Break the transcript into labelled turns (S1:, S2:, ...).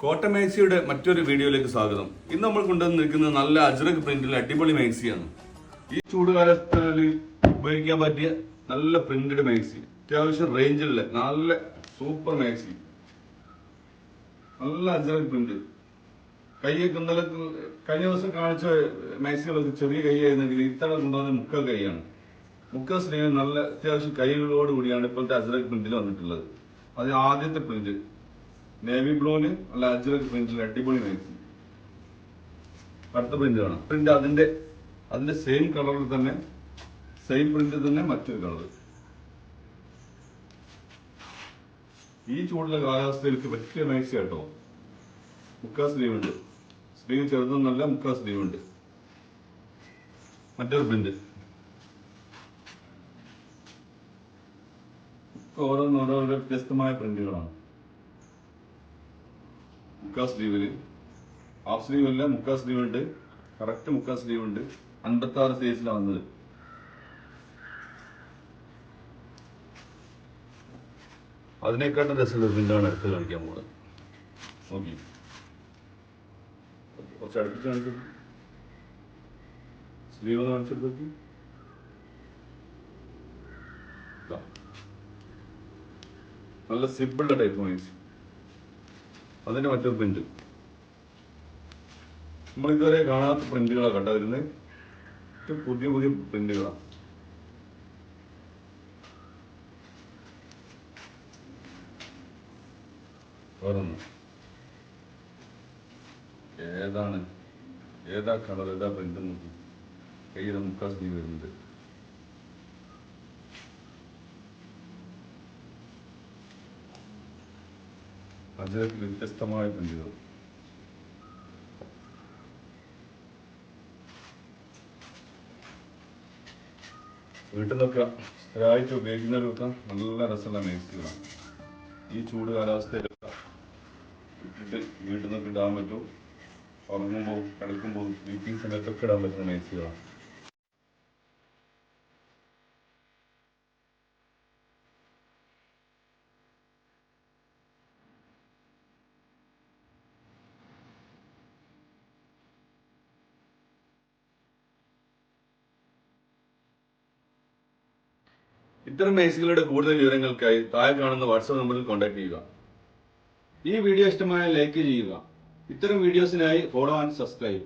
S1: Cotton മാക്സിയുടെ മറ്റൊരു വീഡിയോയിലേക്ക് സ്വാഗതം. ഇന്ന് നമ്മൾ കൊണ്ടുവന്നിരിക്കുന്നത് നല്ല അജ്രക് പ്രിന്റിൽ അടിപൊളി മാക്സിയാണ്. ഈ ചൂടുകാലത്ത് ഉപയോഗിക്കാൻ പറ്റിയ നല്ല പ്രിന്റഡ് മാക്സി, അത്യാവശ്യം റേഞ്ചിലുള്ള നല്ല സൂപ്പർ മാക്സി, നല്ല അജ്രക് പ്രിന്റ്. കൈയൊക്കെ ഇന്നലെ കഴിഞ്ഞ ദിവസം കാണിച്ച മാക്സികളൊക്കെ ചെറിയ കൈയായിരുന്നെങ്കിൽ ഇത്തവണ കൊണ്ടുവന്ന മുക്കാൽ കൈയാണ്. മുക്കാൽ സ്ലീവ് നല്ല അത്യാവശ്യം കൈകളോട് കൂടിയാണ് ഇപ്പോഴത്തെ അജ്രക് പ്രിന്റിൽ വന്നിട്ടുള്ളത്. അത് ആദ്യത്തെ പ്രിന്റ് നേവി ബ്ലൂവിന് നല്ല അജ്രക് പ്രിന്റിൽ അടിപൊളി മാക്സി. അടുത്ത പ്രിന്റ് കാണാം. പ്രിന്റ് അതിന്റെ സെയിം കളറിൽ തന്നെ, സെയിം പ്രിന്റ് തന്നെ മറ്റൊരു കളർ. ഈ ചൂടുള്ള കാലാവസ്ഥയിലേക്ക് പറ്റിയ മാക്സി കേട്ടോ. മുക്കാ സ്ലീവ് ഉണ്ട്, സ്ലീവ് ചെറുതൊന്നല്ല, മുക്കാ സ്ലീവ് ഉണ്ട്. മറ്റൊരു പ്രിന്റ്. ഓരോന്നോരോ വ്യത്യസ്തമായ പ്രിന്റുകളാണ്. മുക്കാ സ്ലീവില്, ഹാഫ് സ്ലീവ് അല്ല, മുക്കാ സ്ലീവ് ഉണ്ട്. കറക്റ്റ് മുക്കാ സ്ലീവ് ഉണ്ട്. 56 സൈസിലാണ് വന്നത്. അതിനേക്കാട്ടും രസമുള്ള പ്രിന്റാണ് അടുത്ത് കാണിക്കാൻ പോകുന്നത്. നോക്കി, കുറച്ച് അടുപ്പിച്ച് കാണിച്ചു. സ്ലീവ് കാണിച്ചെടുത്തേക്ക്. നല്ല സിമ്പിളുടെ ടൈപ്പ് മാക്സി. അതിന്റെ മറ്റൊരു പ്രിന്റ്. നമ്മൾ ഇതുവരെ കാണാത്ത പ്രിന്റുകളാണ് കണ്ട വരുന്നത്. പുതിയ പുതിയ പ്രിന്റുകളാണ്. വേറൊന്ന് ഏതാ കളർ, ഏതാ പ്രിന്റ് നോക്കി. കയ്യിലെ മുക്കാ സ്ലീവ് വരുന്നുണ്ട്. അതിലേക്ക് വ്യത്യസ്തമായ പ്രിന്റുകൾ. വീട്ടിൽ നിന്നൊക്കെ സ്ഥിരമായിട്ട് ഉപയോഗിക്കുന്നവരൊക്കെ നല്ല രസമുള്ള മാക്സികളാണ്. ഈ ചൂട് കാലാവസ്ഥയിലൊക്കെ ഇട്ടിട്ട് വീട്ടിൽ നിന്നൊക്കെ ഇടാൻ പറ്റും. ഉറങ്ങുമ്പോൾ, കിടക്കുമ്പോൾ, സ്ലീപ്പിംഗ് സമയത്തൊക്കെ ഇടാൻ പറ്റുന്ന മാക്സികളാണ്. ഇത്തരം മാക്സികളുടെ കൂടുതൽ വിവരങ്ങൾക്കായി താഴെ കാണുന്ന വാട്സാപ്പ് നമ്പറിൽ കോൺടാക്ട് ചെയ്യുക. ഈ വീഡിയോ ഇഷ്ടമായ ലൈക്ക് ചെയ്യുക. ഇത്തരം വീഡിയോസിനായി ഫോളോ ആൻഡ് സബ്സ്ക്രൈബ്.